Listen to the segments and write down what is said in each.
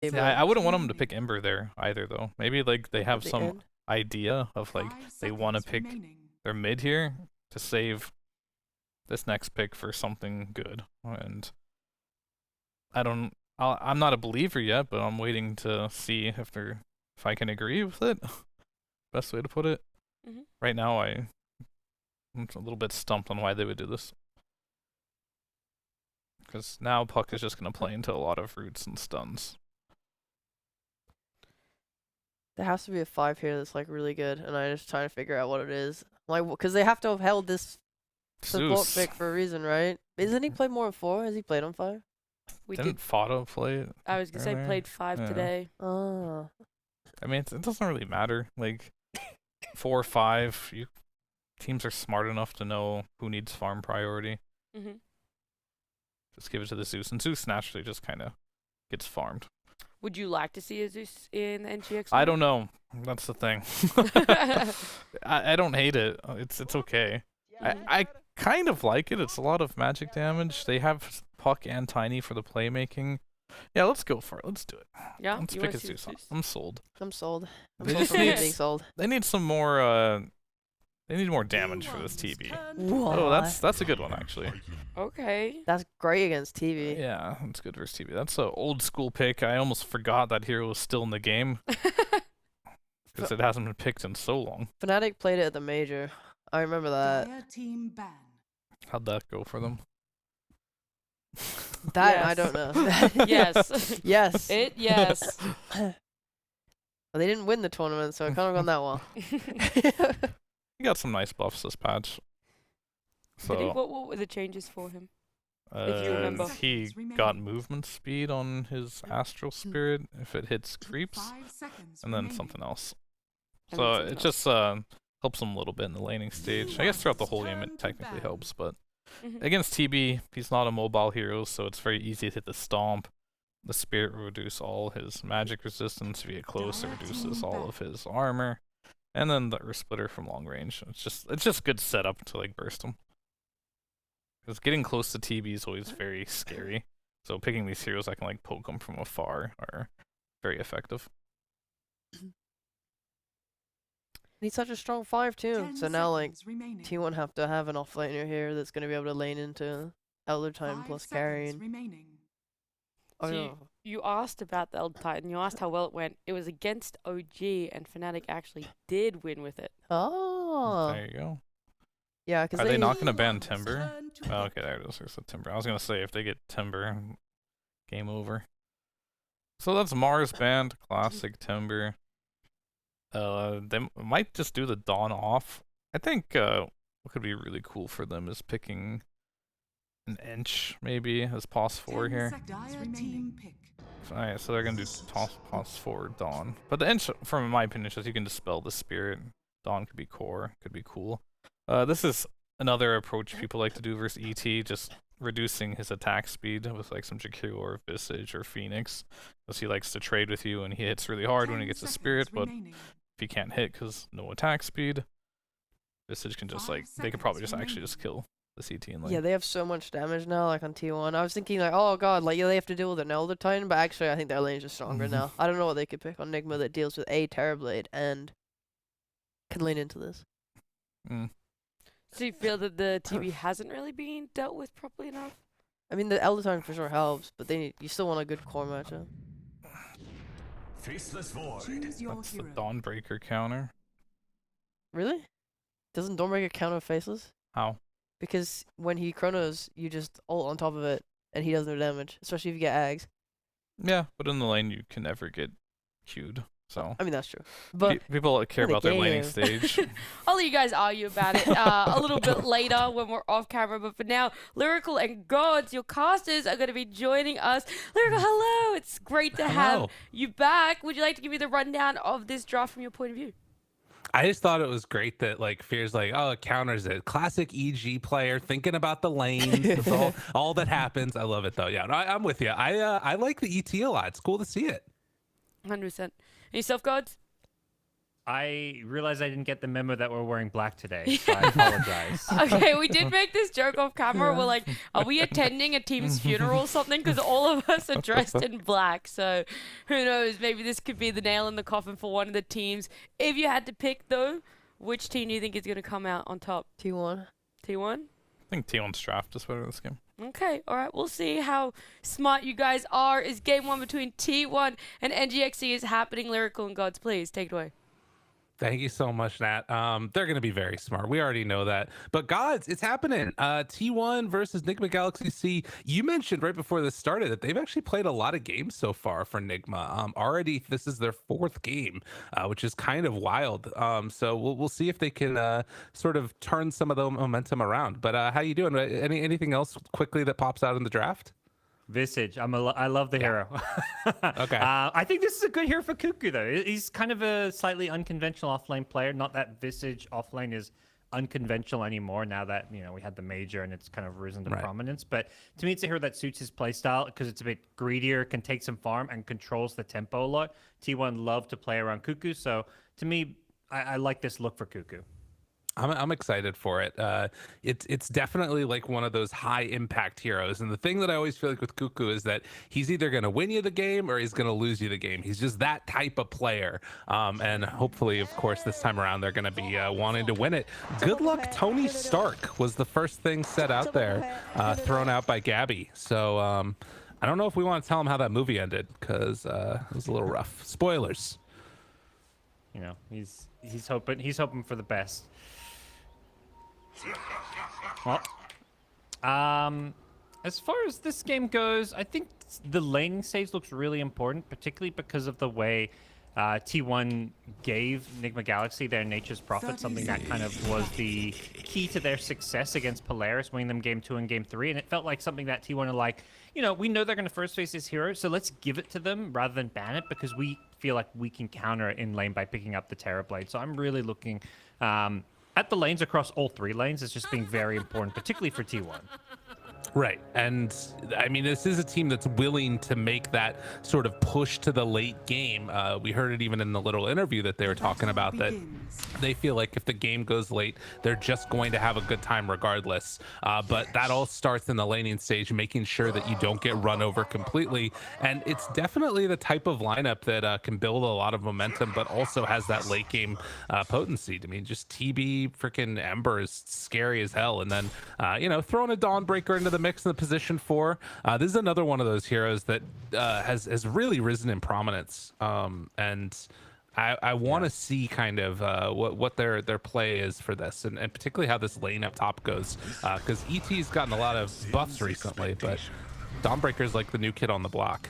I wouldn't want them to pick Ember there either, though. Maybe like they have some end. idea of like they want to pick their mid here to save this next pick for something good. And I'm not a believer yet, but I'm waiting to see if I can agree with it. Best way to put it. Right now, I'm a little bit stumped on why they would do this. Because now Puck is just going to play into a lot of roots and stuns. There has to be a 5 here that's like really good, and I'm just trying to figure out what it is. Like, because they have to have held this support pick for a reason, right? Isn't he played more on 4? Has he played on 5? Didn't Fado play it? I was gonna say played 5 today. Oh. I mean, it doesn't really matter. Like 4 or 5, teams are smart enough to know who needs farm priority. Just give it to the Zeus, and Zeus naturally just kind of gets farmed. Would you like to see a Zeus in the NGX? I don't know. That's the thing. I don't hate it. It's okay. I kind of like it. It's a lot of magic damage. They have Puck and Tiny for the playmaking. Yeah, let's go for it. Let's do it. Yeah, let's pick a Zeus. I'm sold. I'm sold. They just they need some more. They need more damage for this TB. What? Oh, that's a good one actually. Okay. That's great against TV. Yeah, that's good versus TV. That's an old school pick. I almost forgot that hero was still in the game because it hasn't been picked in so long. Fnatic played it at the major. I remember that. How'd that go for them? That Yes. I don't know. Yes. Yes. Yes. Well, they didn't win the tournament, so it kind of gone that well. He got some nice buffs this patch. So Did he? What were the changes for him? If you remember. he got movement speed on his astral spirit if it hits creeps, and then something else. So it just helps him a little bit in the laning stage. I guess throughout the whole game it technically helps, but against TB, he's not a mobile hero, so it's very easy to hit the stomp. The spirit will reduce all his magic resistance. If you get close, it reduces all of his armor. And then the Earth Splitter from long range. It's just good setup to like burst him. Because getting close to TB is always very scary. So picking these heroes that can like poke them from afar are very effective. He's such a strong 5 too. So now like T1 have to have an offlaner here that's gonna be able to lane into Elder Time plus carrying. Oh So no. you asked about the Elder Titan. You asked how well it went. It was against OG, and Fnatic actually did win with it. Oh. There you go. Yeah, because Are they not gonna ban Timber? Oh, okay, there it is. There's the Timber. I was gonna say if they get Timber, game over. So that's Mars banned, classic Timber. They might just do the Dawn off. I think what could be really cool for them is picking an Inch maybe as pos 4 here. Alright, so they're gonna do pos 4 Dawn. But the Inch, from my opinion, is just you can dispel the spirit. Dawn could be core, could be cool. This is another approach people like to do versus ET, just reducing his attack speed with like some Jakiro or Visage or Phoenix. Because he likes to trade with you and he hits really hard when he gets a spirit, but if he can't hit because no attack speed, Visage can just like, they could probably just actually just kill the CT in lane. Yeah, they have so much damage now, like on T1. I was thinking like, oh god, like yeah, they have to deal with an Elder Titan, but actually I think their lane is just stronger now. I don't know what they could pick on Nigma that deals with a Terrorblade and can lane into this. So you feel that the TB hasn't really been dealt with properly enough? I mean, the Elder Titan for sure helps, but you still want a good core matchup. Faceless Void. That's the Dawnbreaker counter. Really? Doesn't Dawnbreaker counter Faceless? How? Because when he chronos, you just ult on top of it, and he does no damage, especially if you get Ags. Yeah, but in the lane you can never get queued. So I mean, that's true. But people care about their laning game. stage. I'll let you guys argue about it a little bit later when we're off camera. But for now, Lyrical and GoDz, your casters, are going to be joining us. Lyrical, hello. It's great to have you back. Would you like to give me the rundown of this draft from your point of view? I just thought it was great that like Fear's like, oh, it counters it. Classic EG player thinking about the lanes. That's all that happens. I love it though. Yeah, no, I'm with you. I like the ET a lot. It's cool to see it. 100%. And yourself, GoDz? I realized I didn't get the memo that we're wearing black today, so I apologize. Okay, we did make this joke off camera. We're like, are we attending a team's funeral or something? Because all of us are dressed in black. So who knows? Maybe this could be the nail in the coffin for one of the teams. If you had to pick, though, which team do you think is going to come out on top? T1. T1? I think T1's draft is better this game. Okay, all right. We'll see how smart you guys are. Is game 1 between T1 and NGX.SEA is happening. Lyrical and GoDz, please take it away. Thank you so much, Nat. They're going to be very smart. We already know that. But GoDz, it's happening. T1 versus Nigma.SEA. You mentioned right before this started that they've actually played a lot of games so far for Nigma. Already, this is their 4th game, which is kind of wild. So we'll see if they can sort of turn some of the momentum around. But how you doing? Anything else quickly that pops out in the draft? Visage. I love the hero. Okay. I think this is a good hero for Cuckoo, though. He's kind of a slightly unconventional offlane player. Not that Visage offlane is unconventional anymore now that, you know, we had the major and it's kind of risen to prominence. But to me, it's a hero that suits his playstyle because it's a bit greedier, can take some farm, and controls the tempo a lot. T1 love to play around Cuckoo. So to me, I like this look for Cuckoo. I'm excited for it. It's definitely like one of those high impact heroes. And the thing that I always feel like with Cuckoo is that he's either going to win you the game or he's going to lose you the game. He's just that type of player. And hopefully, of course, this time around, they're going to be wanting to win it. Good luck, Tony Stark was the first thing set out there, thrown out by Gabby. So I don't know if we want to tell him how that movie ended because it was a little rough. Spoilers. You know, he's hoping for the best. Well, as far as this game goes, I think the laning stage looks really important, particularly because of the way T1 gave Nigma.SEA their Nature's Prophet, something that kind of was the key to their success against Polaris, winning them game 2 and game 3. And it felt like something that T1 are like, you know, we know they're going to first face this hero, so let's give it to them rather than ban it because we feel like we can counter it in lane by picking up the Terrorblade. So I'm really looking at the lanes across all 3 lanes as just being very important, particularly for T1. Right. And I mean, this is a team that's willing to make that sort of push to the late game. We heard it even in the little interview that they were talking about that they feel like if the game goes late, they're just going to have a good time regardless. But that all starts in the laning stage, making sure that you don't get run over completely. And it's definitely the type of lineup that can build a lot of momentum, but also has that late game potency. I mean, just TB freaking Ember is scary as hell. And then, you know, throwing a Dawnbreaker into the mix in the position 4. This is another one of those heroes that has really risen in prominence. And I want to see kind of what their play is for this, and particularly how this lane up top goes, because ET's gotten a lot of buffs recently, but Dawnbreaker's like the new kid on the block.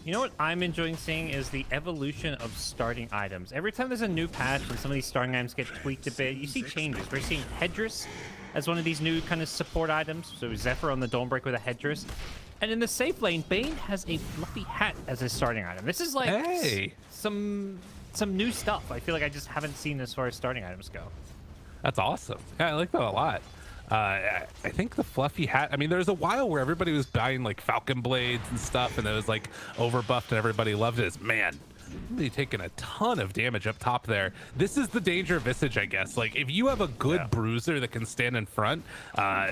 You know what I'm enjoying seeing is the evolution of starting items. Every time there's a new patch and some of these starting items get tweaked a bit, you see changes. We're seeing Headdress as one of these new kind of support items. So Zephyr on the Dawnbreaker with a Headdress. And in the safe lane, Bane has a fluffy hat as his starting item. This is like some new stuff. I feel like I just haven't seen as far as starting items go. That's awesome. Yeah, I like that a lot. I think the fluffy hat, I mean, there was a while where everybody was buying like Falcon Blades and stuff, and it was like overbuffed and everybody loved it. Man, really taking a ton of damage up top there. This is the danger of Visage, I guess. Like, if you have a good bruiser that can stand in front,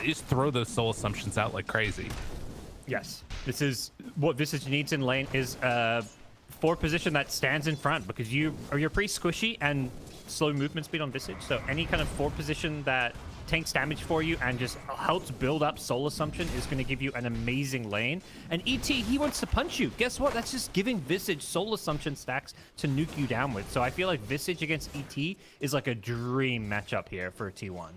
just throw those soul assumptions out like crazy. Yes, this is what Visage needs in lane is for position that stands in front, because you're pretty squishy and slow movement speed on Visage. So any kind of 4 position that tanks damage for you and just helps build up soul assumption is going to give you an amazing lane. And ET, he wants to punch you. Guess what? That's just giving Visage soul assumption stacks to nuke you down with. So I feel like Visage against ET is like a dream matchup here for T1.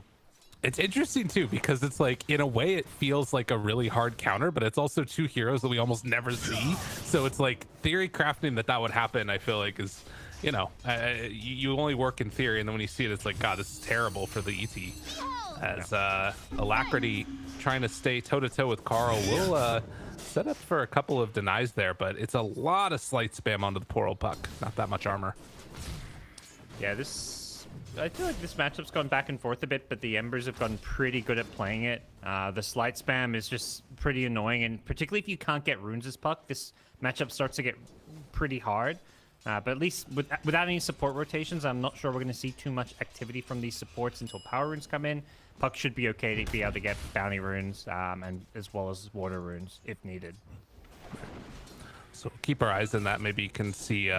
It's interesting too, because it's like, in a way it feels like a really hard counter, but it's also 2 heroes that we almost never see. So it's like theory crafting that would happen, I feel like is, you know, you only work in theory, and then when you see it, it's like, God, this is terrible for the ET. As Alacrity trying to stay toe-to-toe with Carl will set up for a couple of denies there, but it's a lot of slight spam onto the poor old puck. Not that much armor. Yeah, I feel like this matchup's gone back and forth a bit, but the Embers have gotten pretty good at playing it. The slight spam is just pretty annoying, and particularly if you can't get runes as puck, this matchup starts to get pretty hard. But at least without any support rotations, I'm not sure we're going to see too much activity from these supports until power runes come in. Puck should be okay to be able to get bounty runes and as well as water runes if needed. So keep our eyes on that. Maybe you can see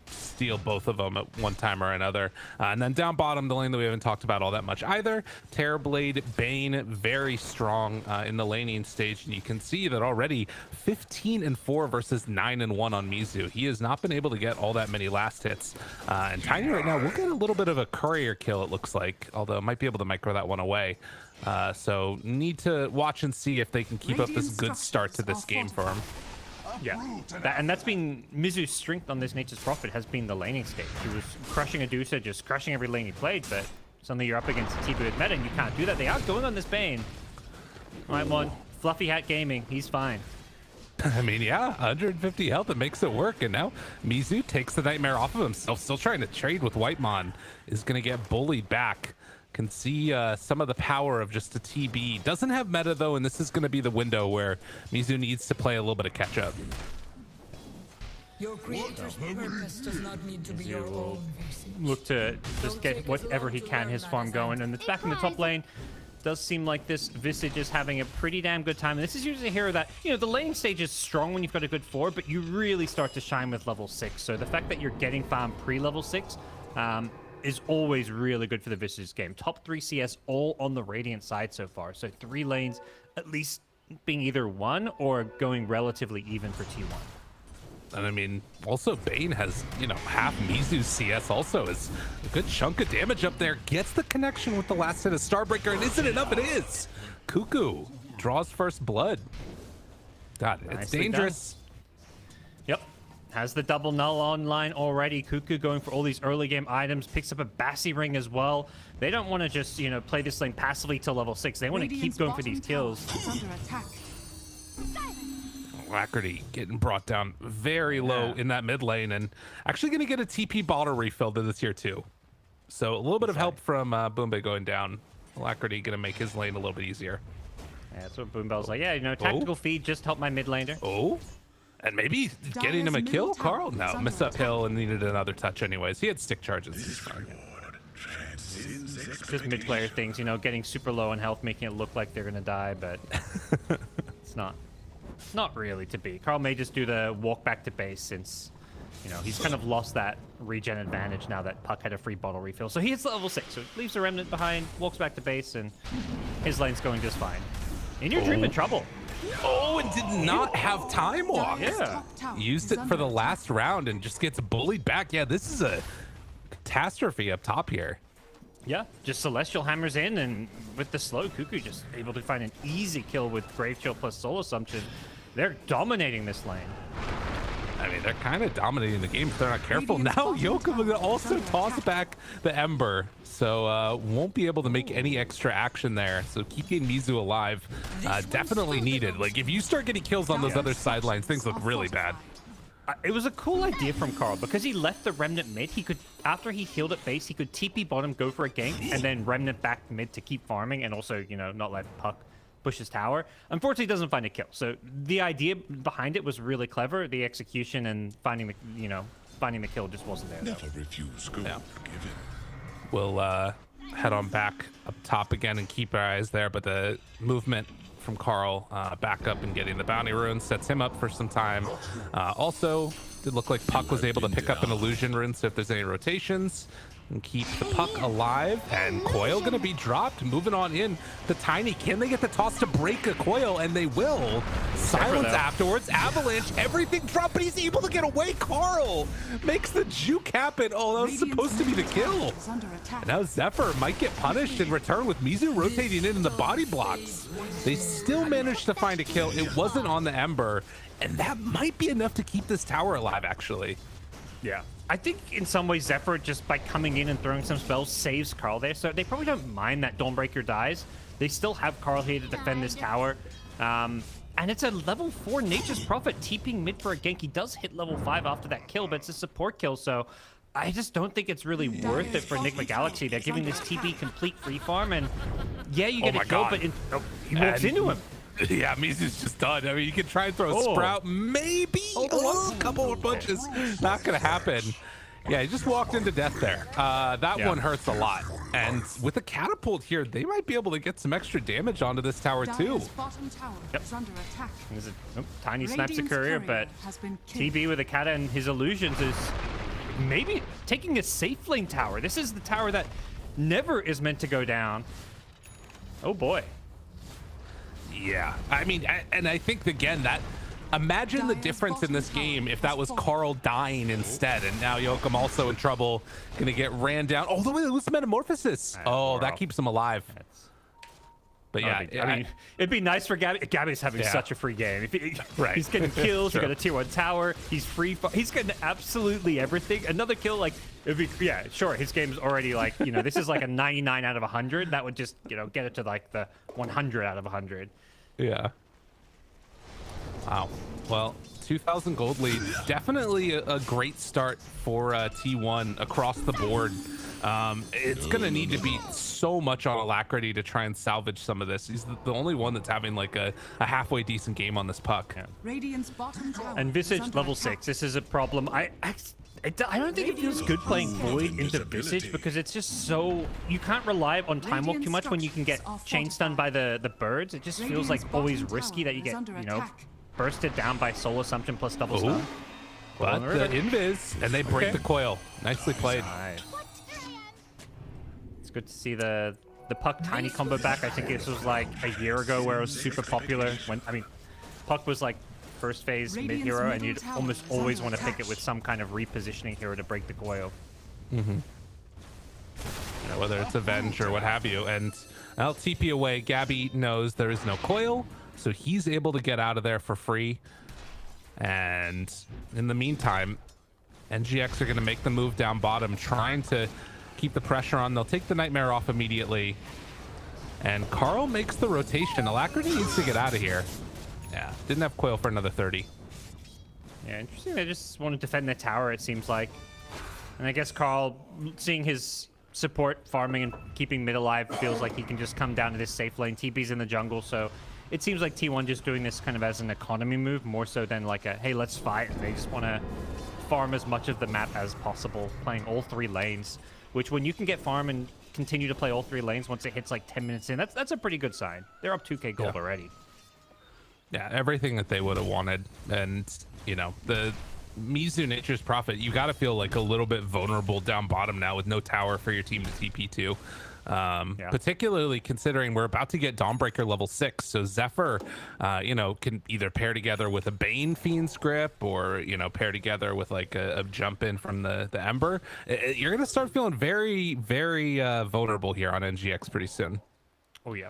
steal both of them at one time or another. And then down bottom, the lane that we haven't talked about all that much either. Terrorblade, Bane, very strong in the laning stage. And you can see that already 15-4 versus 9-1 on Mizu. He has not been able to get all that many last hits. And Tiny right now will get a little bit of a courier kill, it looks like, although might be able to micro that one away. So need to watch and see if they can keep up this good start to this game for him. Yeah, and that's been Mizu's strength on this Nature's Prophet has been the laning stage. He was crushing Adusa, just crushing every lane he played, but suddenly you're up against a TP with meta and you can't do that. They are going on this Bane. All right, well, Fluffy Hat Gaming, he's fine. I mean, yeah, 150 health, it makes it work. And now Mizu takes the Nightmare off of himself, still trying to trade with Whitemon, is going to get bullied back. Can see some of the power of just a TB. Doesn't have meta though, and this is going to be the window where Mizu needs to play a little bit of catch up. Your creator's purpose does not need to be your own. Look to just get whatever he can, his farm going, and it's back in the top lane. Does seem like this Visage is having a pretty damn good time. And this is usually a hero that, you know, the laning stage is strong when you've got a good 4, but you really start to shine with level 6. So the fact that you're getting farm pre-level 6 is always really good for the Visage game. Top 3 CS all on the Radiant side so far. So 3 lanes at least being either 1 or going relatively even for T1. And I mean, also Bane has, you know, half Mizu's CS also is a good chunk of damage up there. Gets the connection with the last hit of Starbreaker, and isn't enough? It is. Cuckoo draws first blood. God, it's Nicely dangerous. Yep. Has the double null online already. Cuckoo going for all these early game items. Picks up a Bassi ring as well. They don't want to just, you know, play this lane passively till level 6. They want to keep going for these kills. Alacrity getting brought down very low in that mid lane, and actually going to get a TP bottle refilled in this tier 2. So a little bit of help from Boomba going down. Alacrity going to make his lane a little bit easier. Yeah, that's what Boombell's like. Yeah, you know, tactical feed, just help my mid laner. Oh, and maybe getting him a kill, Carl? No, missed uphill and needed another touch anyways. He had stick charges. He's fine. Just mid player things, you know, getting super low on health, making it look like they're going to die, but it's not. Not really to be. Carl may just do the walk back to base since, you know, he's kind of lost that regen advantage now that Puck had a free bottle refill. So he hits level 6, so leaves the Remnant behind, walks back to base, and his lane's going just fine. In your dream in trouble. Oh, and did not have time walk. Yeah. Used it for the last round and just gets bullied back. Yeah, this is a catastrophe up top here. Yeah, just Celestial hammers in, and with the slow, Cuckoo just able to find an easy kill with Grave Chill plus Soul Assumption. They're dominating this lane. I mean, they're kind of dominating the game if they're not careful. Now Yoka will also toss back the Ember, so won't be able to make any extra action there. So keeping Mizu alive, definitely needed. Like, if you start getting kills on those other sidelines, things look really bad. It was a cool idea from Carl because he left the Remnant mid. He could, after he healed at base, he could TP bottom, go for a gank, and then Remnant back mid to keep farming and also, you know, not let Puck push his tower. Unfortunately, he doesn't find a kill. So the idea behind it was really clever. The execution and finding the, you know, finding the kill just wasn't there. Never refuse good given. We'll head on back up top again and keep our eyes there, but the movement from Carl back up and getting the bounty rune sets him up for some time. Also, did look like Puck was able to pick up an illusion rune, so if there's any rotations, and keep the Puck alive. And Coil gonna be dropped. Moving on in the Tiny. Can they get the toss to break a Coil? And they will. Silence afterwards. Avalanche. Everything dropped, but he's able to get away. Carl makes the juke happen. Oh, that was supposed to be the kill. And now Zephyr might get punished in return with Mizu rotating in the body blocks. They still managed to find a kill. It wasn't on the Ember. And that might be enough to keep this tower alive, actually. Yeah. I think in some ways Zephyr, just by coming in and throwing some spells, saves Carl there. So they probably don't mind that Dawnbreaker dies. They still have Carl here to defend this tower. And it's a level 4 Nature's Prophet TPing mid for a gank. He does hit level 5 after that kill, but it's a support kill. So I just don't think it's really worth it for Nigma Galaxy. They're giving this TP complete free farm. And yeah, you get a kill, but he walks into him. Yeah, Mizu's just done. I mean, you can try and throw a Sprout, maybe. A couple of punches. Not going to happen. Yeah, he just walked into death there. That one hurts a lot. And with a catapult here, they might be able to get some extra damage onto this tower too. Yep. There's a tiny Sniper Courier, but TB with a Kata and his illusions is maybe taking a safe lane tower. This is the tower that never is meant to go down. Oh boy. Yeah, I mean, and I think again that imagine the difference in this game if that was Carl dying instead, and now Yoakum also in trouble, gonna get ran down. Oh, the way it was Metamorphosis. Oh, that keeps him alive. But yeah, I mean, it'd be nice for Gabby. Gabby's having such a free game. If he's getting kills, he got a tier 1 tower. He's free. He's getting absolutely everything. Another kill, like, it'd be, yeah, sure. His game's already like, you know, this is like a 99 out of 100. That would just, you know, get it to like the 100 out of 100. Yeah. Wow. Well, 2,000 gold lead. Definitely a great start for T1 across the board. It's going to need to be so much on Alacrity to try and salvage some of this. He's the only one that's having like a halfway decent game on this puck. And Visage level 6. This is a problem. I don't think it feels good playing Void into Visage because it's just so... You can't rely on Time Walk too much when you can get chain stunned by the birds. It just feels like always risky that you get, you know, bursted down by Soul Assumption plus double stun. But the invis, and they break the coil. Nicely played. It's good to see the Puck Tiny combo back. I think this was like a year ago where it was super popular. When, I mean, Puck was like first phase mid-hero, and you'd almost always want to pick it with some kind of repositioning hero to break the coil. Mm-hmm. You know, whether it's Avenge or what have you. And I'll TP away. Gabby knows there is no coil, so he's able to get out of there for free. And in the meantime, NGX are going to make the move down bottom, trying to keep the pressure on. They'll take the Nightmare off immediately. And Carl makes the rotation. Alacrity needs to get out of here. Yeah, didn't have coil for another 30. Yeah, interesting. They just want to defend the tower, it seems like. And I guess Carl, seeing his support farming and keeping mid alive, feels like he can just come down to this safe lane. TP's in the jungle, so it seems like T1 just doing this kind of as an economy move, more so than like a, hey, let's fight. They just want to farm as much of the map as possible, playing all 3 lanes, which when you can get farm and continue to play all 3 lanes once it hits like 10 minutes in, that's a pretty good sign. They're up 2k gold already. Yeah, everything that they would have wanted. And, you know, the Mizu Nature's Prophet, you got to feel like a little bit vulnerable down bottom now with no tower for your team to TP to. Particularly considering we're about to get Dawnbreaker level 6. So Zephyr, you know, can either pair together with a Bane Fiend's Grip or, you know, pair together with like a jump in from the Ember. You're going to start feeling very, very vulnerable here on NGX pretty soon. Oh, yeah.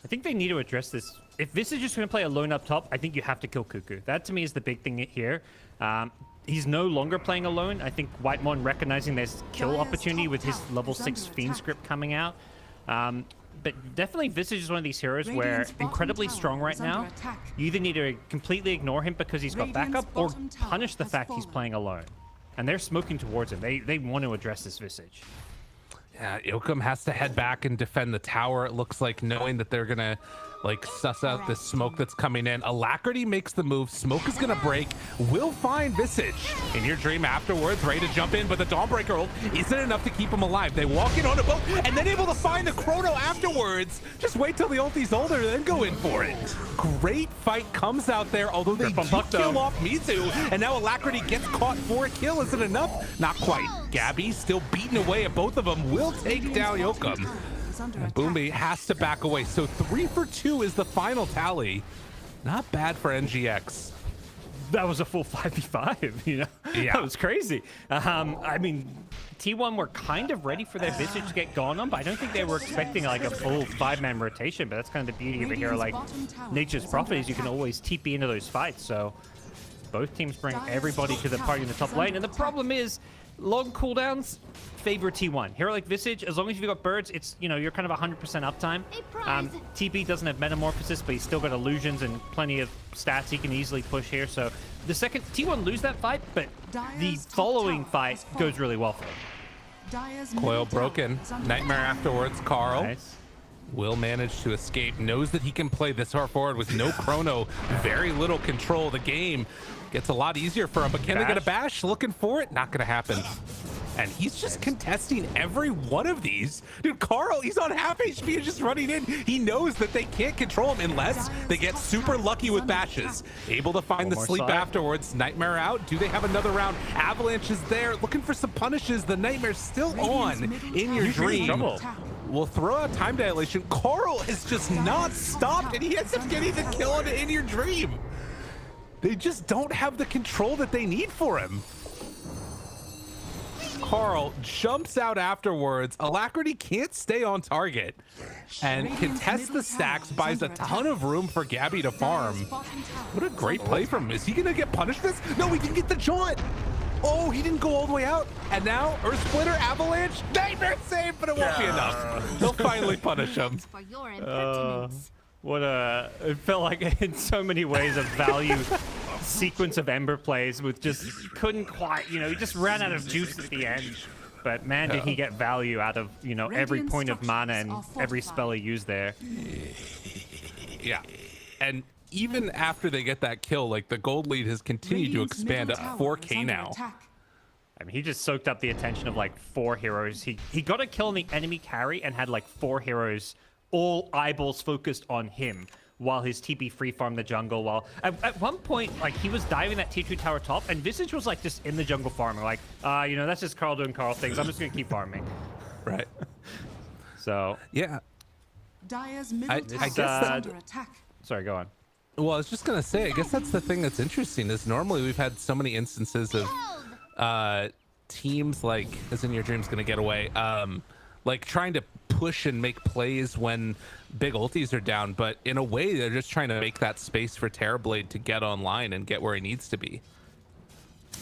I think they need to address this. If this is just going to play alone up top, I think you have to kill Cuckoo. That to me is the big thing here. He's no longer playing alone. I think Whitemon recognizing there's kill opportunity with his level 6 Fiend script coming out. But definitely Visage is one of these heroes where incredibly strong right now. You either need to completely ignore him because he's got backup or punish the fact he's playing alone. And they're smoking towards him. They want to address this Visage. Yeah, Yoakum has to head back and defend the tower, it looks like, knowing that they're going to, like, suss out the smoke that's coming in. Alacrity makes the move. Smoke is going to break. Will find Visage in your dream afterwards, ready to jump in, but the Dawnbreaker ult isn't enough to keep him alive. They walk in on a boat and then able to find the Chrono afterwards. Just wait till the ulti's older, then go in for it. Great fight comes out there, although they do kill off Mizu, and now Alacrity gets caught for a kill. Is it enough? Not quite. Gabby still beating away at both of them. Will take down Yoakum. And Boombi has to back away. So 3 for 2 is the final tally. Not bad for NGX. That was a full 5v5, you know? Yeah. That was crazy. I mean, T1 were kind of ready for their Visage to get gone on, but I don't think they were expecting like a full 5-man rotation, but that's kind of the beauty of a hero like Nature's Prophet is you can always TP into those fights. So both teams bring everybody to the party in the top lane. And the problem is, long cooldowns favor T1. Hero like Visage, as long as you've got birds, it's, you know, you're kind of 100% uptime. TP doesn't have Metamorphosis, but he's still got illusions and plenty of stats he can easily push here. So the second T1 lose that fight, but the following fight goes really well for him. Coil broken. Nightmare afterwards, Carl. Nice. will manage to escape, knows that he can play this far forward with no chrono, very little control. The game gets a lot easier for him, but can they get a bash? Looking for it, not gonna happen. And he's just contesting every one of these. Dude, Carl, he's on half HP and just running in. He knows that they can't control him unless they get super lucky with bashes. Able to find the sleep afterwards. Nightmare out. Do they have another round? Avalanche is there, looking for some punishes. The Nightmare's still on in your dream. Will throw out time dilation. Carl has just not stopped, and he ends up getting the kill on In Your Dream. They just don't have the control that they need for him. Carl jumps out afterwards. Alacrity can't stay on target and contests the stacks, buys a ton of room for Gabby to farm. What a great play from him. Is he gonna get punished this? No, he didn't get the jaunt. Oh, he didn't go all the way out. And now Earth Splitter, Avalanche, Nightmare save, but it won't be enough. They'll finally punish him. For your impertinence. It felt like in so many ways a value sequence of Ember plays with just couldn't quite, he just ran out of juice at the end. But man, did he get value out of, every point of mana and every spell he used there. Yeah. And even after they get that kill, like the gold lead has continued to expand up 4K now. I mean, he just soaked up the attention of like 4 heroes. He got a kill on the enemy carry and had like 4 heroes, all eyeballs focused on him, while his TP free farmed the jungle. While at one point, like he was diving that T2 tower top, and Visage was like just in the jungle farming, like, that's just Carl doing Carl things. I'm just gonna keep farming. Right. So yeah. I guess that. Sorry, go on. Well, I was just gonna say, I guess that's the thing that's interesting is normally we've had so many instances of teams like, as In Your Dream's gonna get away, like trying to push and make plays when big ultis are down, but in a way they're just trying to make that space for Terrorblade to get online and get where he needs to be.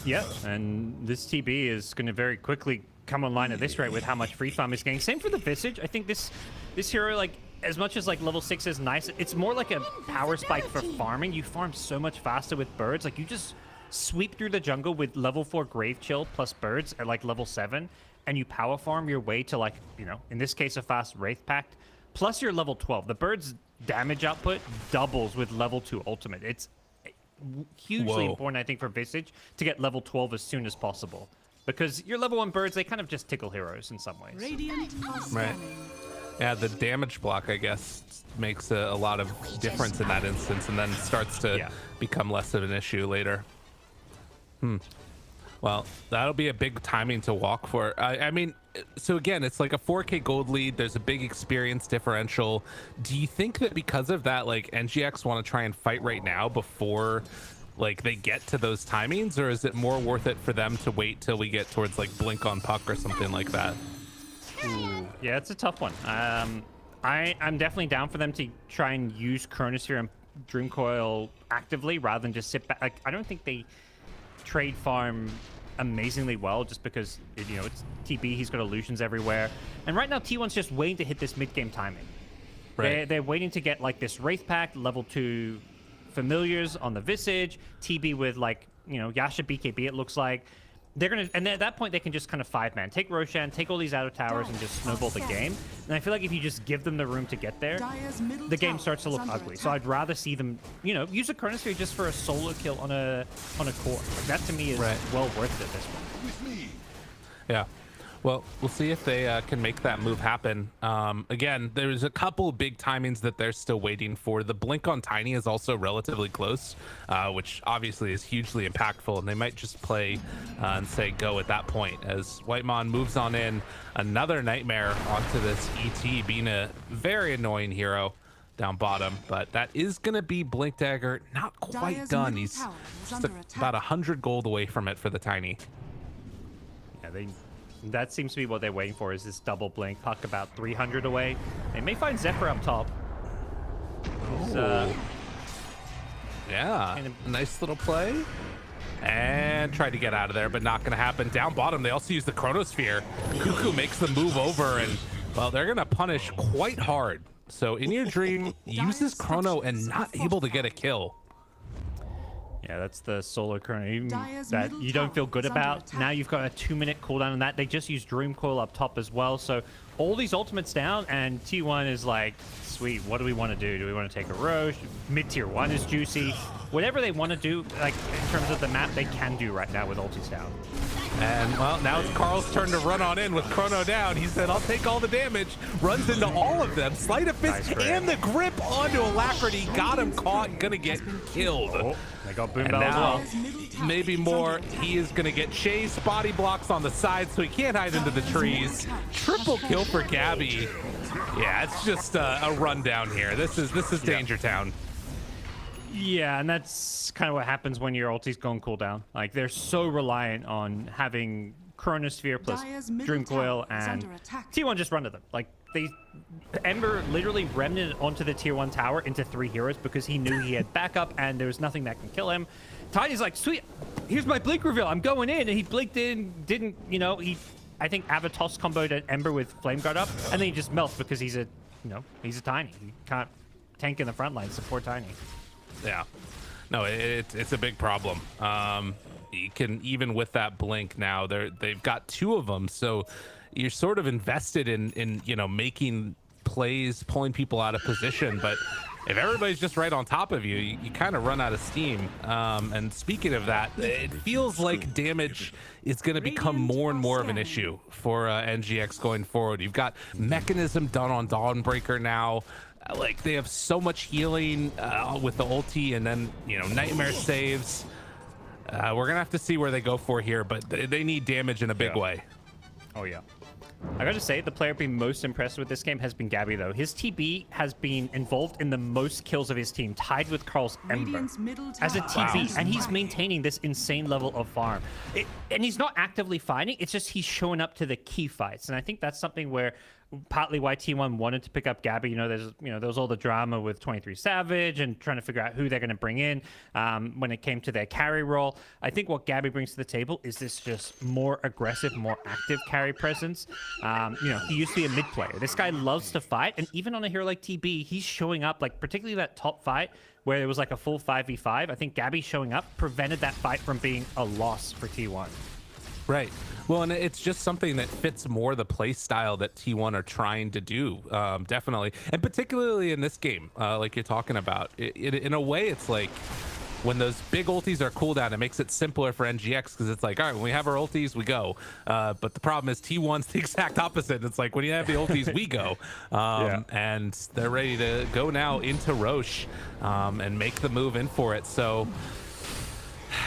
Yeah, and this TB is going to very quickly come online at this rate with how much free farm is getting. Same for the Visage. I think this hero, like, as much as like level 6 is nice, it's more like a power spike for farming. You farm so much faster with birds. Like, you just sweep through the jungle with level 4 Grave Chill plus birds at like level 7, and you power farm your way to, like, in this case, a fast Wraith Pact, plus your level 12. The bird's damage output doubles with level 2 ultimate. It's hugely important, I think, for Visage to get level 12 as soon as possible. Because your level 1 birds, they kind of just tickle heroes in some ways. Right. Yeah, the damage block, I guess, makes a lot of difference in that instance, and then starts to become less of an issue later. Well, that'll be a big timing to walk for. I mean, so again, it's like a 4K gold lead. There's a big experience differential. Do you think that because of that, like, NGX want to try and fight right now before, like, they get to those timings, or is it more worth it for them to wait till we get towards, like, Blink on Puck or something like that? Ooh, yeah, it's a tough one. I'm definitely down for them to try and use Chronosphere and Dreamcoil actively rather than just sit back. Like, I don't think they trade farm amazingly well just because it's TP. He's got illusions everywhere, and right now T1's just waiting to hit this mid-game timing. Right. They're waiting to get like this Wraith Pact, level 2 familiars on the Visage, TB with like Yasha BKB. It looks like they're gonna, and at that point they can just kind of 5-man take Roshan, take all these outer towers, and just snowball the game. And I feel like if you just give them the room to get there, the game starts to look ugly. So I'd rather see them, use a Chronosphere just for a solo kill on a core. Like, that to me is well worth it at this point. Yeah. Well, we'll see if they can make that move happen. Again, there's a couple big timings that they're still waiting for. The blink on Tiny is also relatively close, which obviously is hugely impactful, and they might just play and say go at that point as Whitemon moves on in. Another Nightmare onto this ET, being a very annoying hero down bottom, but that is going to be Blink Dagger. Not quite done. He's just about 100 gold away from it for the Tiny. Yeah, that seems to be what they're waiting for, is this double blink. Puck about 300 away. They may find Zephyr up top. Yeah, nice little play. And tried to get out of there, but not going to happen. Down bottom, they also use the Chronosphere. Cuckoo makes the move over, and, well, they're going to punish quite hard. So In Your Dream uses Chrono and not able to get a kill. Yeah, that's the solo Chrono that you don't feel good about. Now you've got a 2-minute cooldown on that. They just use Dream Coil up top as well. So all these ultimates down, and T1 is like, sweet, what do we want to do? Do we want to take a Roche? Mid-tier 1 is juicy. Whatever they want to do, like, in terms of the map, they can do right now with ultis down. And, well, now it's Carl's turn to run on in with Chrono down. He said, I'll take all the damage. Runs into all of them. Sleight of Fist and the grip onto Alacrity. Got him caught. Gonna get killed. Oh, they got Boom And Bell as now, well. maybe more. He is gonna get chased. Body blocks on the side, so he can't hide into the trees. Triple kill for Gabby. Yeah, it's just a rundown here. This is Danger Town. Yeah, and that's kind of what happens when your ulti's gone cooldown. Like, they're so reliant on having Chronosphere plus Dream Coil, and T1 just run to them. Like, Ember literally remnanted onto the tier 1 tower into 3 heroes because he knew he had backup and there was nothing that can kill him. Tiny's like, sweet, here's my blink reveal. I'm going in, and he blinked in, didn't, you know, I think Avatos comboed an Ember with Flame Guard up, and then he just melts because he's a Tiny. He can't tank in the front line, support Tiny. Yeah, no, it's a big problem. You can, even with that blink now, they've got 2 of them, so you're sort of invested in you know, making plays, pulling people out of position. But if everybody's just right on top of you, you kind of run out of steam. And speaking of that, it feels like damage is going to become more and more of an issue for NGX going forward. You've got Mechanism done on Dawnbreaker now. Like, they have so much healing with the ulti, and then, you know, Nightmare saves. We're gonna have to see where they go for here, but they need damage in a big way. Oh yeah. I gotta say, the player being most impressed with this game has been Gabby, though. His TB has been involved in the most kills of his team, tied with Carl's Ember as a TB, and he's maintaining this insane level of farm. And he's not actively fighting, it's just he's showing up to the key fights, and I think that's something where partly why T1 wanted to pick up Gabby. There was all the drama with 23 Savage and trying to figure out who they're going to bring in when it came to their carry role. I think what Gabby brings to the table is this just more aggressive, more active carry presence. He used to be a mid player. This guy loves to fight, and even on a hero like TB, he's showing up, like particularly that top fight where it was like a full 5v5. I think Gabby showing up prevented that fight from being a loss for T1. Right. Well, and it's just something that fits more the play style that T1 are trying to do, definitely. And particularly in this game, like you're talking about. In a way, it's like when those big ultis are cooldown, it makes it simpler for NGX because it's like, all right, when we have our ultis, we go. But the problem is T1's the exact opposite. It's like when you have the ultis, we go. And they're ready to go now into Roche and make the move in for it. So,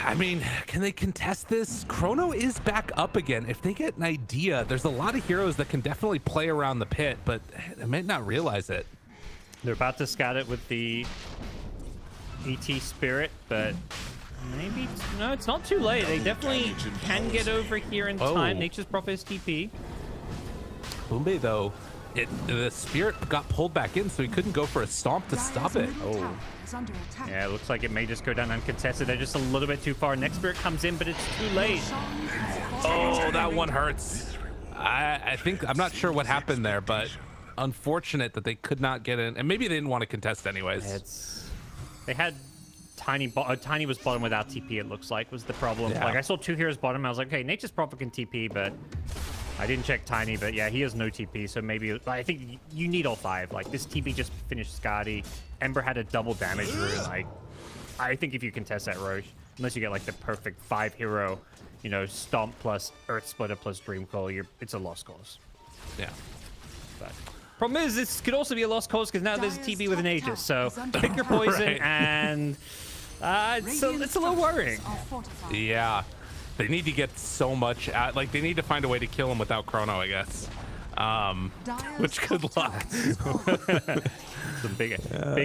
I mean, can they contest this? Chrono is back up again. If they get an idea, there's a lot of heroes that can definitely play around the pit, but they might not realize it. They're about to scout it with the ET Spirit, but maybe, no, it's not too late. They definitely can get over here in time. Nature's Prophet is TP. Boombe, though, the Spirit got pulled back in, so he couldn't go for a stomp to stop it. Oh. Yeah, it looks like it may just go down uncontested. They're just a little bit too far. Next Spirit comes in, but it's too late. Oh, that one hurts. I think, I'm not sure what happened there, but unfortunate that they could not get in. And maybe they didn't want to contest anyways. They had Tiny was bottom without TP, it looks like, was the problem. Yeah. Like, I saw 2 heroes bottom. I was like, okay, Nature's Prophet can TP, but I didn't check Tiny, but yeah, he has no TP, so maybe, I think you need all 5. Like, this TP just finished Skadi. Ember had a double damage rune. Like, I think if you contest that Roche, unless you get like the perfect 5 hero, Stomp plus Earth Splitter plus Dream Coil, it's a lost cause. Yeah. But problem is, this could also be a lost cause because now there's a TP with an Aegis, so pick your poison, and it's a little worrying. Yeah. They need to get so much out. Like, they need to find a way to kill him without Chrono, I guess. Which, good luck. Some big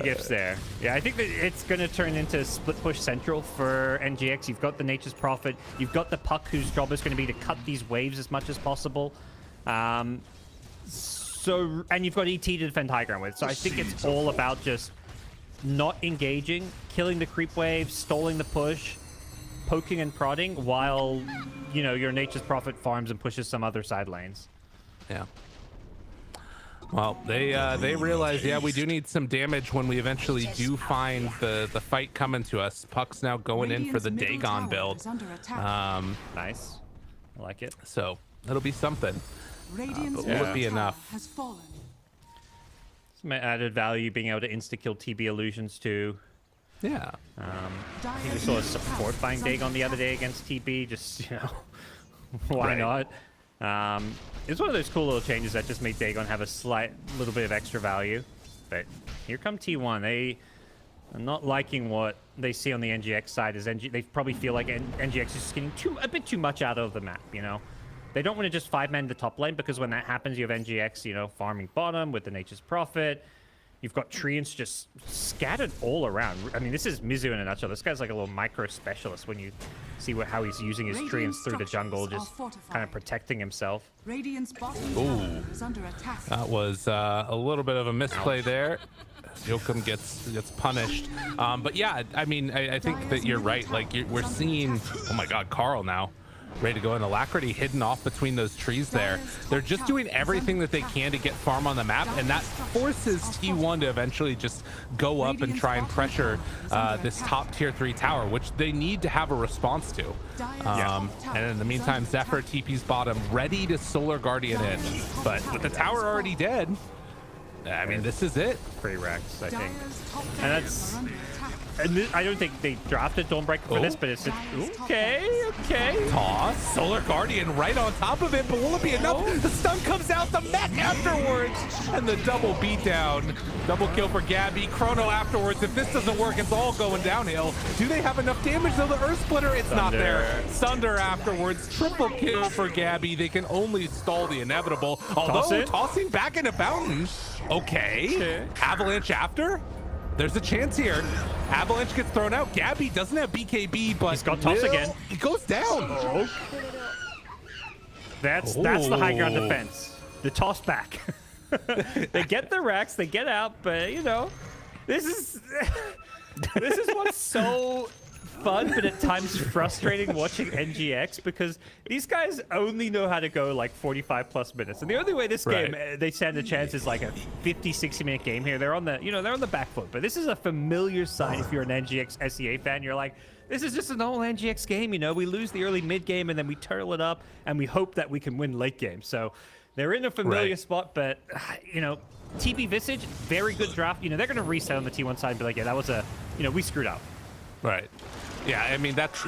ifs there. Yeah, I think that it's going to turn into split push central for NGX. You've got the Nature's Prophet. You've got the Puck, whose job is going to be to cut these waves as much as possible. And you've got ET to defend high ground with. So I think it's all about just not engaging, killing the creep wave, stalling the push, poking and prodding while, your Nature's Prophet farms and pushes some other side lanes. Yeah. Well, they realize, yeah, we do need some damage when we eventually do find the fight coming to us. Puck's now going in for the Dagon build. Nice. I like it. So that'll be something. But will it be enough? Some added value being able to insta-kill TB illusions too. Yeah. I think we saw a support buying Dagon the other day against TB. Just, you know, why not? It's one of those cool little changes that just made Dagon have a slight little bit of extra value. But here come T1. They are not liking what they see on the NGX side. They probably feel like NGX is just getting a bit too much out of the map, you know? They don't want to just 5-man the top lane, because when that happens, you have NGX, you know, farming bottom with the Nature's Prophet. You've got Treants just scattered all around. I mean, this is Mizu in a nutshell. This guy's like a little micro specialist when you see how he's using his Treants through the jungle, just kind of protecting himself. Ooh, that was a little bit of a misplay there. Yoakum gets punished. But yeah, I mean, I think that you're right. Like, we're seeing, oh my God, Carl now. Ready to go in. Alacrity hidden off between those trees there. They're just doing everything that they can to get farm on the map, and that forces T1 to eventually just go up and try and pressure this top tier 3 tower, which they need to have a response to. And in the meantime, Zephyr TP's bottom, ready to Solar Guardian in. But with the tower already dead, I mean, this is it. Free Rex, I think. And that's... And I don't think they drafted Dawnbreaker for this, but it's okay. Toss, Solar Guardian right on top of it, but will it be enough? The stun comes out, the mech afterwards, and the double beatdown. Double kill for Gabby. Chrono afterwards. If this doesn't work, it's all going downhill. Do they have enough damage though? The Earth Splitter, it's not there. Sunder afterwards. Triple kill for Gabby. They can only stall the inevitable. Although tossing back in a fountain. Okay. Avalanche after? There's a chance here. Avalanche gets thrown out. Gabby doesn't have BKB, but he's got toss again. He goes down. That's the high ground defense. The toss back. They get the Rex, they get out, but you know, this is what's so fun, but at times frustrating watching NGX, because these guys only know how to go like 45+ minutes, and the only way this game they stand a chance is like a 50-60 minute game here. They're on the they're on the back foot, but this is a familiar sign. If you're an NGX.SEA fan, you're like, this is just a normal NGX game. You know, we lose the early mid game and then we turtle it up and we hope that we can win late game. So they're in a familiar spot, but you know, TB Visage, very good draft. You know, they're going to reset on the T1 side and be like, yeah, that was a, you know, we screwed up. Right. Yeah, I mean, that's...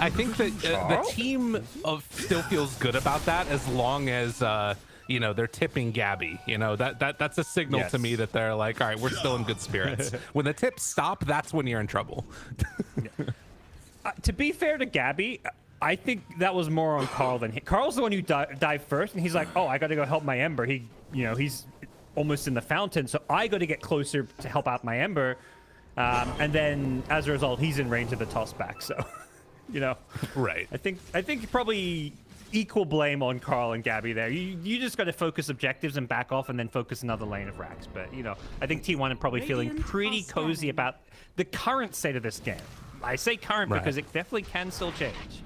I think that the team still feels good about that, as long as, you know, they're tipping Gabby. You know, that's a signal to me that they're like, all right, we're still in good spirits. When the tips stop, that's when you're in trouble. To be fair to Gabby, I think that was more on Carl than Carl's the one who dived first, and he's like, oh, I got to go help my Ember. He, you know, he's almost in the fountain, so I got to get closer to help out my Ember. And then, as a result, he's in range of the toss back. So, you know, I think probably equal blame on Carl and Gabby there. You just got to focus objectives and back off, and then focus another lane of racks. But you know, I think T1 are probably feeling pretty cozy about the current state of this game. I say current because it definitely can still change.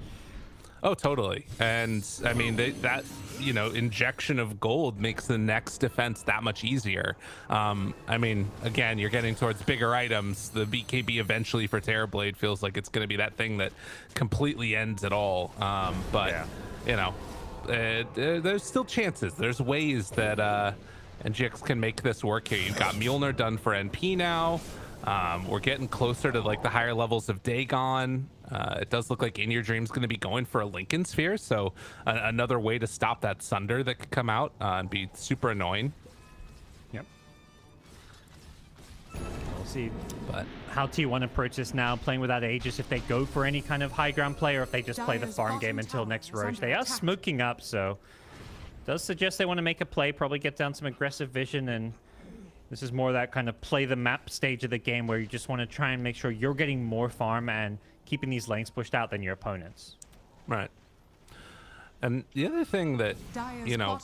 Oh, totally. And I mean, that, you know, injection of gold makes the next defense that much easier. I mean, again, you're getting towards bigger items. The BKB eventually for Terrorblade feels like it's going to be that thing that completely ends it all. But, you know, there's still chances. There's ways that NGX can make this work here. You've got Mjolnir done for NP now. We're getting closer to like the higher levels of Dagon. It does look like In Your Dream's going to be going for a Lincoln Sphere, so another way to stop that Sunder that could come out and be super annoying. Yep. We'll see how T1 approaches now, playing without Aegis, if they go for any kind of high ground play or if they just play the farm game until next Roche. They are smoking up, so does suggest they want to make a play, probably get down some aggressive vision, and this is more that kind of play the map stage of the game where you just want to try and make sure you're getting more farm and keeping these lanes pushed out than your opponents. Right. And the other thing that, you know,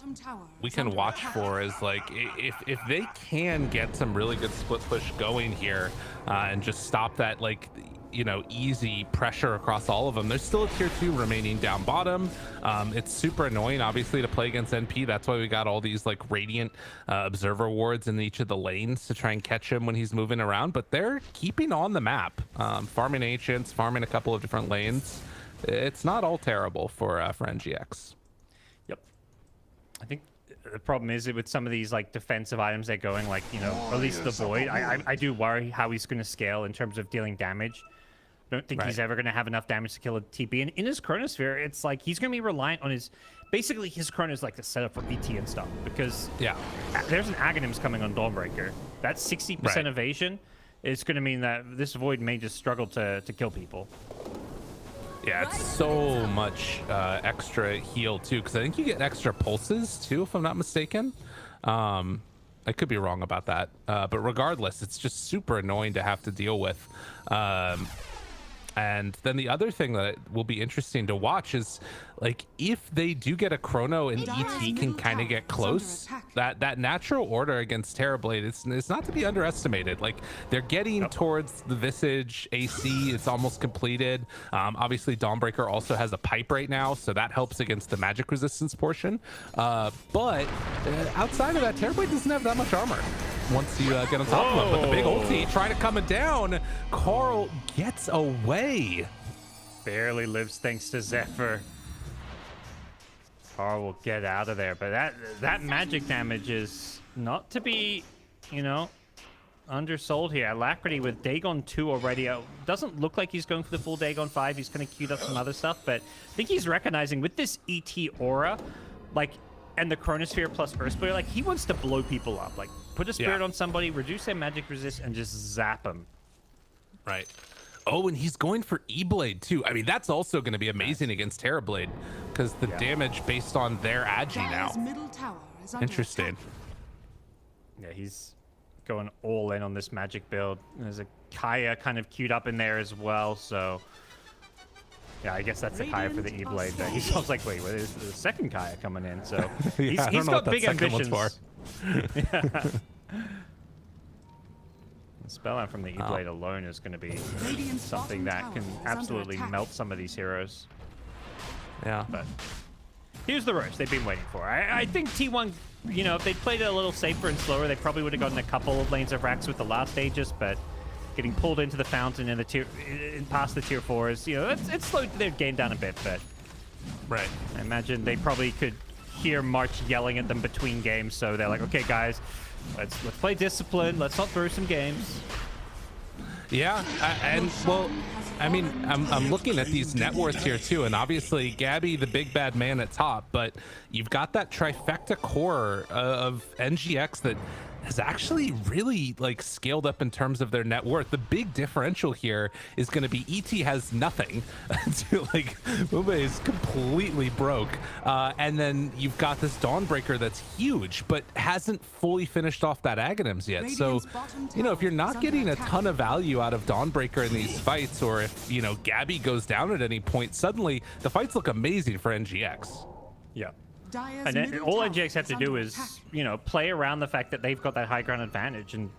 we can watch for is like if they can get some really good split push going here and just stop that, like, you know, easy pressure across all of them. There's still a tier 2 remaining down bottom. It's super annoying, obviously, to play against NP. That's why we got all these like Radiant Observer wards in each of the lanes to try and catch him when he's moving around. But they're keeping on the map, farming Ancients, farming a couple of different lanes. It's not all terrible for NGX. Yep. I think the problem is that with some of these like defensive items they're going like, you know, or at least the Void. I do worry how he's going to scale in terms of dealing damage. Don't think he's ever going to have enough damage to kill a TP. And in his Chronosphere, it's like he's going to be reliant on his... Basically, his Chrono is like the setup for ET and stuff. Because there's an Aghanims coming on Dawnbreaker. That's 60% evasion. It's going to mean that this Void may just struggle to kill people. Yeah, it's so much extra heal, too. Because I think you get extra pulses, too, if I'm not mistaken. I could be wrong about that. But regardless, it's just super annoying to have to deal with. And then the other thing that will be interesting to watch is, like, if they do get a Chrono and ET can kind of get close, that natural order against Terrorblade, it's not to be underestimated. Like, they're getting towards the Visage AC. It's almost completed. Obviously, Dawnbreaker also has a pipe right now, so that helps against the magic resistance portion. But outside of that, Terrorblade doesn't have that much armor once you get on top of him. But the big ulti trying to come it down. Carl gets away. Barely lives thanks to Zephyr. Carl will get out of there, but that magic damage is not to be, you know, undersold here. Alacrity with Dagon 2 already. Doesn't look like he's going for the full Dagon 5. He's kind of queued up some other stuff, but I think he's recognizing with this ET aura, like, and the Chronosphere plus Earthspear, like, he wants to blow people up. Like, put a spirit on somebody, reduce their magic resist, and just zap them. Right. Oh, and he's going for E-Blade, too. I mean, that's also going to be amazing against Terrorblade, because the damage based on their Agi now. Interesting. Yeah, he's going all in on this magic build. There's a Kaya kind of queued up in there as well, so... Yeah, I guess that's the Kaya for the E-Blade. But he sounds like, wait, there's the second Kaya coming in, so... he's got big ambitions. Spellbound from the E-Blade alone is going to be something that can absolutely melt some of these heroes. Yeah. But here's the rush they've been waiting for. I think T1, you know, if they'd played it a little safer and slower, they probably would have gotten a couple of lanes of racks with the last Aegis, but getting pulled into the fountain and past the tier 4s, you know, it's slowed their game down a bit, but I imagine they probably could hear March yelling at them between games, so they're like, okay, guys, let's play discipline. Let's not throw some games. Yeah, and well, I mean, I'm looking at these net worths here too, and obviously Gabby, the big bad man at top, but you've got that trifecta core of NGX that has actually really like scaled up in terms of their net worth. The big differential here is going to be ET has nothing to like Mumbai is completely broke, and then you've got this Dawnbreaker that's huge but hasn't fully finished off that Aghanims yet. So you know, if you're not getting a ton of value out of Dawnbreaker in these fights, or if you know Gabby goes down at any point, suddenly the fights look amazing for NGX. Yeah. And then all NGX have to do is, you know, play around the fact that they've got that high ground advantage and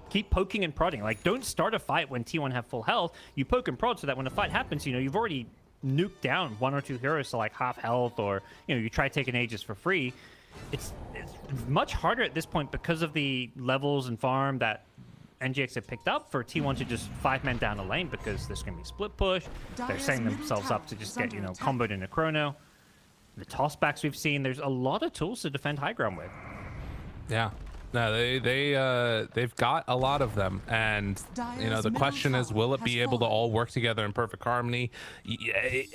keep poking and prodding. Like, don't start a fight when T1 have full health. You poke and prod so that when a fight happens, you know, you've already nuked down one or two heroes to like half health, or, you know, you try taking Aegis for free. It's much harder at this point because of the levels and farm that NGX have picked up for T1 to just 5 men down a lane, because there's going to be split push. They're setting themselves up to just get, you know, comboed in a chrono. The tossbacks we've seen, there's a lot of tools to defend high ground with. Yeah, no, they've got a lot of them, and you know the question is, will it be able to all work together in perfect harmony?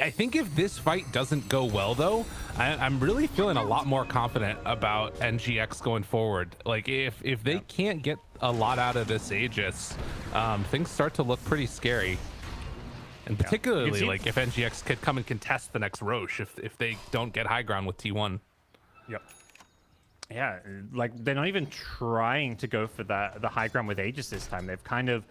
I think if this fight doesn't go well, though, I'm really feeling a lot more confident about NGX going forward. Like if they can't get a lot out of this Aegis, things start to look pretty scary. And particularly, like, if NGX could come and contest the next Roche if they don't get high ground with T1. Yep. Yeah, like, they're not even trying to go for the high ground with Aegis this time. They've kind of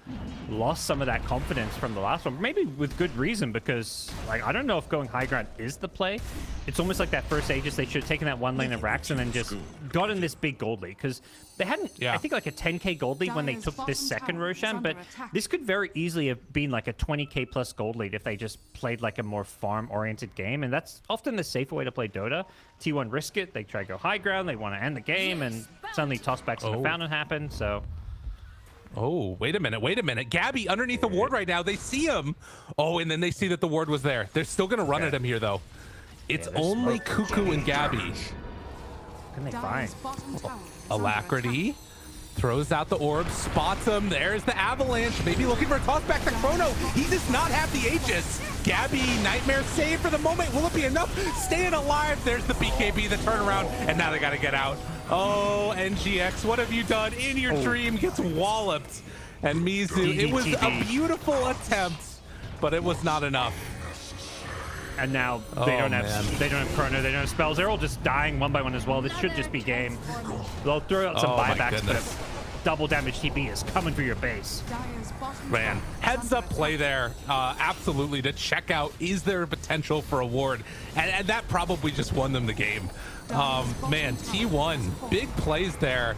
lost some of that confidence from the last one, maybe with good reason, because, like, I don't know if going high ground is the play. It's almost like that first Aegis, they should have taken that one lane of racks and then just gotten this big gold lead, because they hadn't, I think, like a 10k gold lead when they took this second Roshan, but this could very easily have been like a 20k plus gold lead if they just played like a more farm-oriented game, and that's often the safer way to play Dota. T1 risk it, they try to go high ground, they want to end the game, and suddenly tossbacks in the fountain happen, so... Oh, wait a minute. Gabby underneath the ward right now. They see him. Oh, and then they see that the ward was there. They're still going to run at him here, though. It's only Cuckoo and Gabby. can they find? Alacrity throws out the orb, spots him. There's the avalanche, maybe looking for a toss back to Chrono. He does not have the Aegis. Gabby, Nightmare save for the moment. Will it be enough? Staying alive. There's the BKB, the turnaround, and now they got to get out. Oh, NGX, what have you done? In your dream gets walloped. And Mizu, it was a beautiful attempt, but it was not enough. And now they don't have Chrono, they don't have spells. They're all just dying one by one as well. This should just be game. They'll throw out some buybacks, but double damage TP is coming for your base. Man, heads up play there, absolutely, to check out, is there a potential for a ward? And that probably just won them the game. Man, T1, big plays there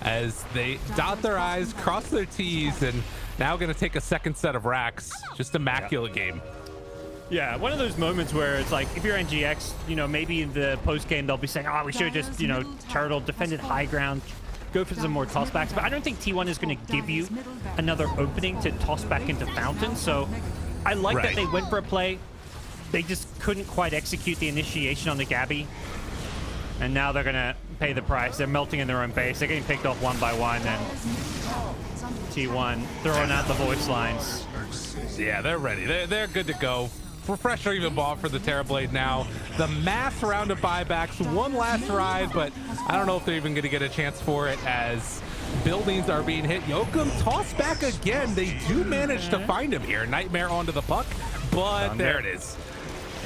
as they dot their I's, cross their T's, and now going to take a second set of racks. Just immaculate game. Yeah, one of those moments where it's like, if you're NGX, you know, maybe in the post-game they'll be saying, oh, we should have just, you know, turtle, defended high ground, go for some more tossbacks. But I don't think T1 is going to give you another opening to toss back into Fountain. So I like that they went for a play. They just couldn't quite execute the initiation on the Gabby. And now they're going to pay the price. They're melting in their own base. They're getting picked off one by one. And T1 throwing out the voice lines. Yeah, they're ready. They're good to go. Refresher even bought for the Terrorblade now. The mass round of buybacks, one last ride, but I don't know if they're even going to get a chance for it as buildings are being hit. Yokum toss back again. They do manage to find him here. Nightmare onto the puck, but there it is.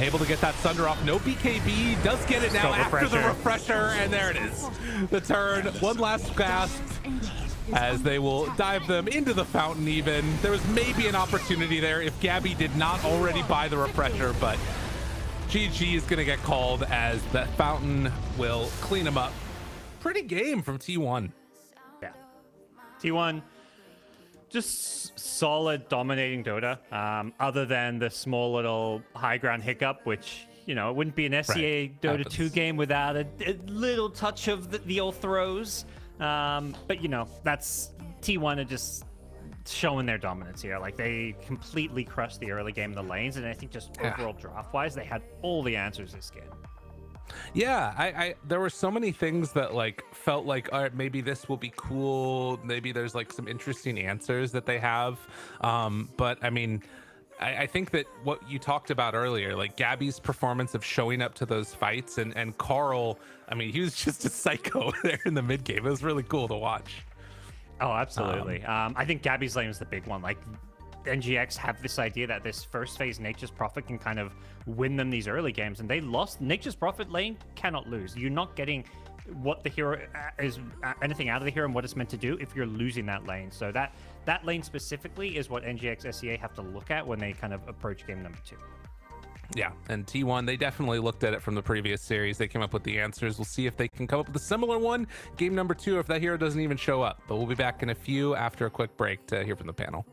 Able to get that Sunder off. No BKB. Does get it now after the refresher, and there it is. The turn. One last gasp as they will dive them into the Fountain even. There was maybe an opportunity there if Gabby did not already buy the refresher, but GG is going to get called as that Fountain will clean him up. Pretty game from T1. Yeah. T1, just solid dominating Dota, other than the small little high ground hiccup, which, you know, it wouldn't be an SEA Dota 2 game without a little touch of the old throws. But, you know, that's T1 are just showing their dominance here. Like, they completely crushed the early game in the lanes, and I think just overall draft-wise, they had all the answers this game. Yeah, there were so many things that like felt like, all right, maybe this will be cool. Maybe there's like some interesting answers that they have. But I mean, I think that what you talked about earlier, like Gabby's performance of showing up to those fights, and Carl, I mean, he was just a psycho there in the mid game. It was really cool to watch. Oh, absolutely. I think Gabby's lane was the big one. Like, NGX have this idea that this first phase Nature's Prophet can kind of win them these early games, and they lost. Nature's Prophet lane cannot lose. You're not getting what the hero is, anything out of the hero and what it's meant to do if you're losing that lane. So that lane specifically is what NGX.SEA have to look at when they kind of approach game number 2. Yeah, and T1, they definitely looked at it from the previous series. They came up with the answers. We'll see if they can come up with a similar one game number 2, or if that hero doesn't even show up. But we'll be back in a few after a quick break to hear from the panel.